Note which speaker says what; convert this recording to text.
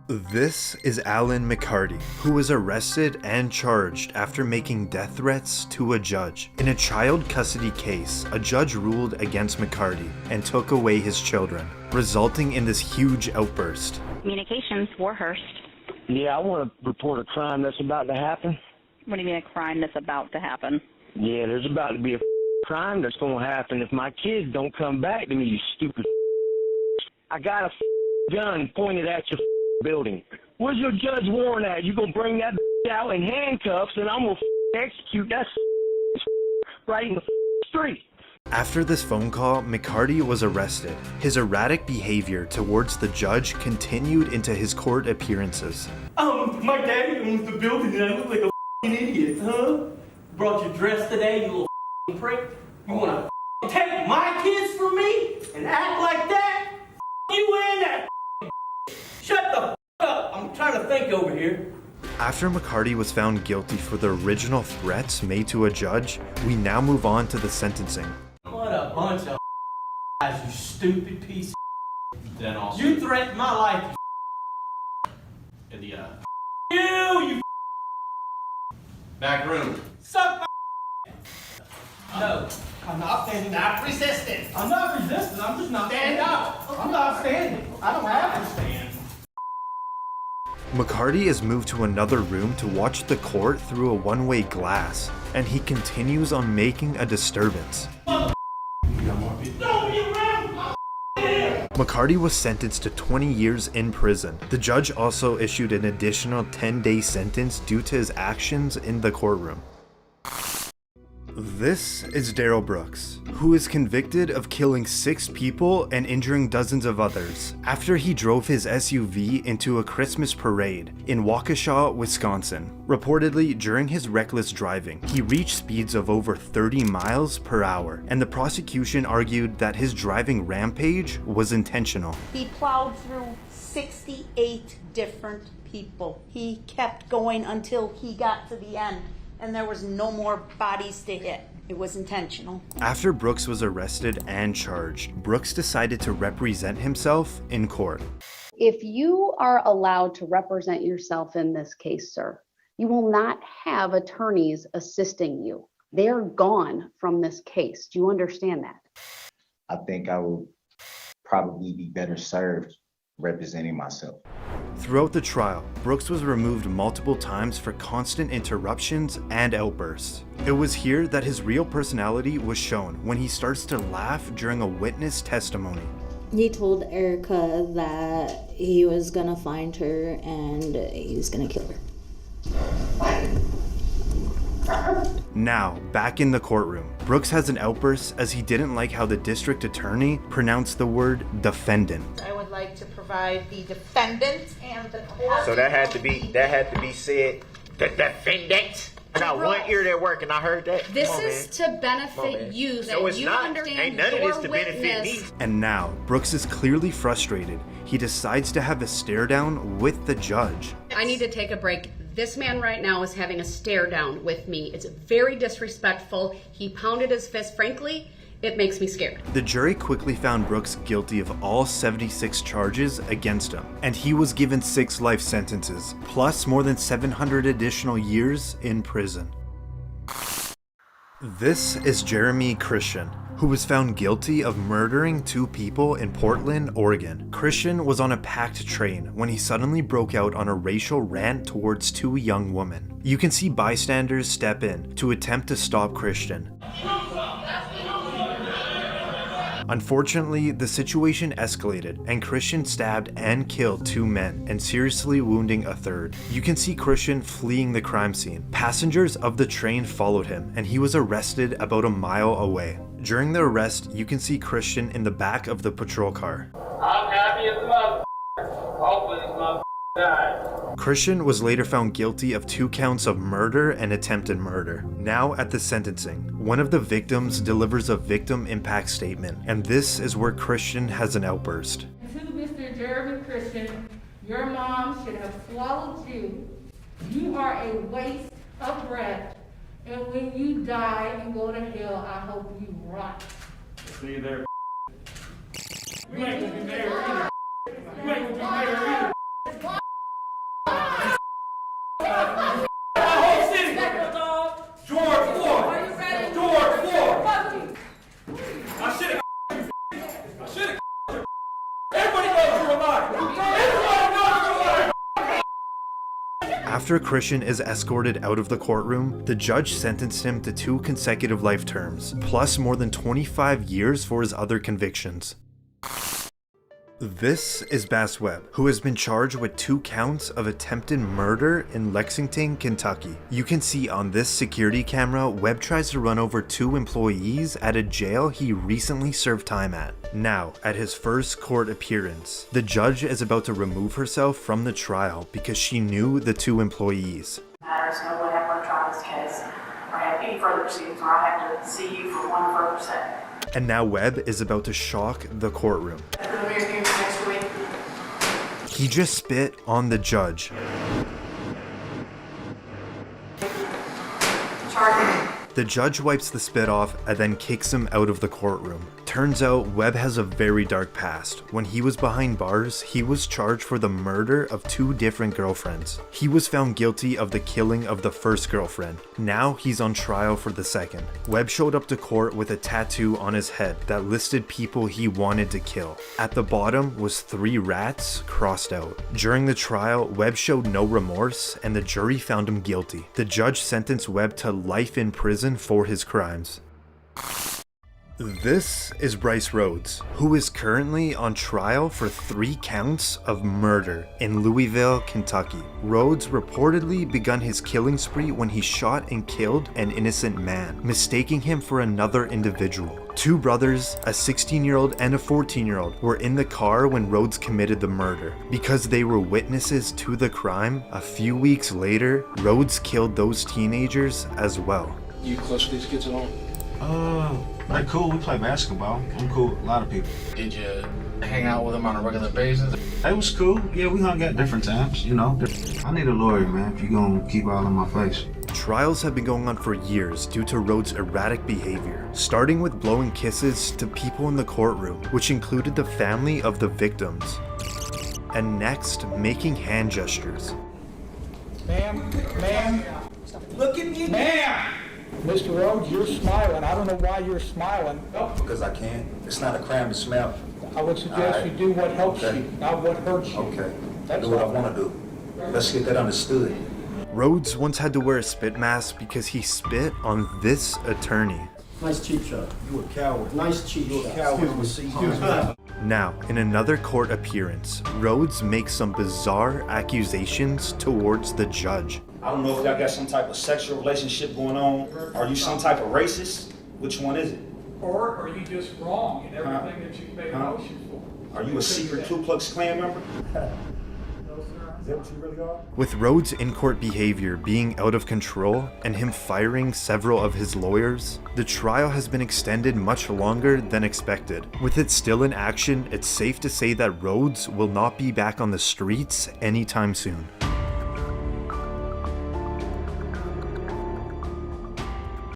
Speaker 1: This is Alan McCarty, who was arrested and charged after making death threats to a judge. In a child custody case, a judge ruled against McCarty and took away his children, resulting in this huge outburst.
Speaker 2: Communications, Warhurst.
Speaker 3: Yeah, I want to report a crime that's about to happen.
Speaker 2: What do you mean a crime that's about to happen?
Speaker 3: Yeah, there's about to be a crime that's going to happen if my kids don't come back to me, you stupid. I got a gun pointed at your building. Where's your judge warrant at? You gonna bring that out in handcuffs and I'm gonna execute that right in the street.
Speaker 1: After this phone call, McCarty was arrested. His erratic behavior towards the judge continued into his court appearances.
Speaker 4: My daddy owns the building and I look like a idiot, huh? Brought your dress today, you little prick. You wanna take my kids from me and act like that? You and that. Shut the up. I'm trying to think over here.
Speaker 1: After McCarty was found guilty for the original threats made to a judge, we now move on to the sentencing.
Speaker 4: What a bunch of guys, you stupid piece of then also. You threatened my life, you you
Speaker 5: back room.
Speaker 4: suck my No, I'm not standing.
Speaker 5: Stop resisting.
Speaker 4: I'm not resisting, I'm just not
Speaker 5: Stand up.
Speaker 4: I'm not standing. I don't have to stand.
Speaker 1: McCarty is moved to another room to watch the court through a one-way glass, and he continues on making a disturbance. McCarty was sentenced to 20 years in prison. The judge also issued an additional 10-day sentence due to his actions in the courtroom. This is Darrell Brooks, who is convicted of killing 6 people and injuring dozens of others after he drove his SUV into a Christmas parade in Waukesha, Wisconsin. Reportedly, during his reckless driving, he reached speeds of over 30 miles per hour, and the prosecution argued that his driving rampage was intentional.
Speaker 6: He plowed through 68 different people. He kept going until he got to the end, and there was no more bodies to hit. It was intentional.
Speaker 1: After Brooks was arrested and charged, Brooks decided to represent himself in court.
Speaker 7: If you are allowed to represent yourself in this case, sir, you will not have attorneys assisting you. They're gone from this case. Do you understand that?
Speaker 8: I think I will probably be better served representing myself.
Speaker 1: Throughout the trial, Brooks was removed multiple times for constant interruptions and outbursts. It was here that his real personality was shown when he starts to laugh during a witness testimony.
Speaker 9: He told Erica that he was gonna find her and he was gonna kill her.
Speaker 1: Now, back in the courtroom, Brooks has an outburst as he didn't like how the district attorney pronounced the word defendant.
Speaker 6: I would like to provide the defendant and the court.
Speaker 5: So that had to be said. The defendant. I got one ear that work and I heard that.
Speaker 10: This is to benefit you, that
Speaker 5: So it's
Speaker 10: you
Speaker 5: not.
Speaker 10: understand
Speaker 5: Ain't none of
Speaker 10: your
Speaker 5: this to benefit me.
Speaker 10: witness.
Speaker 1: And now, Brooks is clearly frustrated. He decides to have a stare down with the judge.
Speaker 10: I need to take a break. This man right now is having a stare down with me. It's very disrespectful. He pounded his fist. Frankly, it makes me scared.
Speaker 1: The jury quickly found Brooks guilty of all 76 charges against him, and he was given 6 life sentences, plus more than 700 additional years in prison. This is Jeremy Christian, who was found guilty of murdering 2 people in Portland, Oregon. Christian was on a packed train when he suddenly broke out on a racial rant towards 2 young women. You can see bystanders step in to attempt to stop Christian. Unfortunately, the situation escalated and Christian stabbed and killed 2 men and seriously wounding a third. You can see Christian fleeing the crime scene. Passengers of the train followed him and he was arrested about a mile away. During the arrest, you can see Christian in the back of the patrol car.
Speaker 4: I'm happy as a mother. Hopefully this mother dies.
Speaker 1: Christian was later found guilty of 2 counts of murder and attempted murder. Now at the sentencing, one of the victims delivers a victim impact statement, and this is where Christian has an outburst.
Speaker 11: To Mr. Jeremy Christian, your mom should have swallowed you. You are a waste of breath, and when you die and go to hell, I hope you rot.
Speaker 4: See you there. You ain't gonna be married either. You ain't gonna be married either.
Speaker 1: After Christian is escorted out of the courtroom, the judge sentenced him to 2 consecutive life terms, plus more than 25 years for his other convictions. This is Bass Webb, who has been charged with 2 counts of attempted murder in Lexington, Kentucky. You can see on this security camera, Webb tries to run over 2 employees at a jail he recently served time at. Now, at his first court appearance, the judge is about to remove herself from the trial because she knew the 2 employees.
Speaker 12: There's no way I'm going to try this case or have any further proceedings where I have to see you for one further second.
Speaker 1: And now Webb is about to shock the courtroom. He just spit on the judge. The judge wipes the spit off and then kicks him out of the courtroom. Turns out Webb has a very dark past. When he was behind bars, he was charged for the murder of 2 different girlfriends. He was found guilty of the killing of the first girlfriend. Now he's on trial for the second. Webb showed up to court with a tattoo on his head that listed people he wanted to kill. At the bottom was 3 rats crossed out. During the trial, Webb showed no remorse and the jury found him guilty. The judge sentenced Webb to life in prison for his crimes. This is Bryce Rhodes, who is currently on trial for 3 counts of murder in Louisville, Kentucky. Rhodes reportedly begun his killing spree when he shot and killed an innocent man, mistaking him for another individual. 2 brothers, a 16-year-old and a 14-year-old, were in the car when Rhodes committed the murder. Because they were witnesses to the crime, a few weeks later, Rhodes killed those teenagers as well.
Speaker 13: You close to these kids at all? Like cool, we play basketball. I'm cool with a lot of people.
Speaker 14: Did you hang out with them on a regular basis?
Speaker 13: It was cool. Yeah, we hung out different times, you know. I need a lawyer, man, if you're gonna keep all in my face.
Speaker 1: Trials have been going on for years due to Rhodes' erratic behavior, starting with blowing kisses to people in the courtroom, which included the family of the victims, and next, making hand gestures.
Speaker 15: Ma'am, look at me, ma'am! Mr. Rhodes, you're smiling. I don't know why you're smiling.
Speaker 13: Because I can. It's not a crime to smile.
Speaker 15: I would suggest you do what helps you, not what hurts you.
Speaker 13: Okay. I do what I want to do. Let's get that understood.
Speaker 1: Rhodes once had to wear a spit mask because he spit on this attorney.
Speaker 16: Nice cheap shot.
Speaker 13: You a coward.
Speaker 16: Nice cheap shot.
Speaker 13: You a coward.
Speaker 1: Now, in another court appearance, Rhodes makes some bizarre accusations towards the judge.
Speaker 13: I don't know if y'all got some type of sexual relationship going on. Are you some type of racist? Which one is it?
Speaker 15: Or are you just wrong in everything that you've made a motion for?
Speaker 13: Are you a secret Ku Klux Klan member? Is that what you really are?
Speaker 1: With Rhodes' in-court behavior being out of control and him firing several of his lawyers, the trial has been extended much longer than expected. With it still in action, it's safe to say that Rhodes will not be back on the streets anytime soon.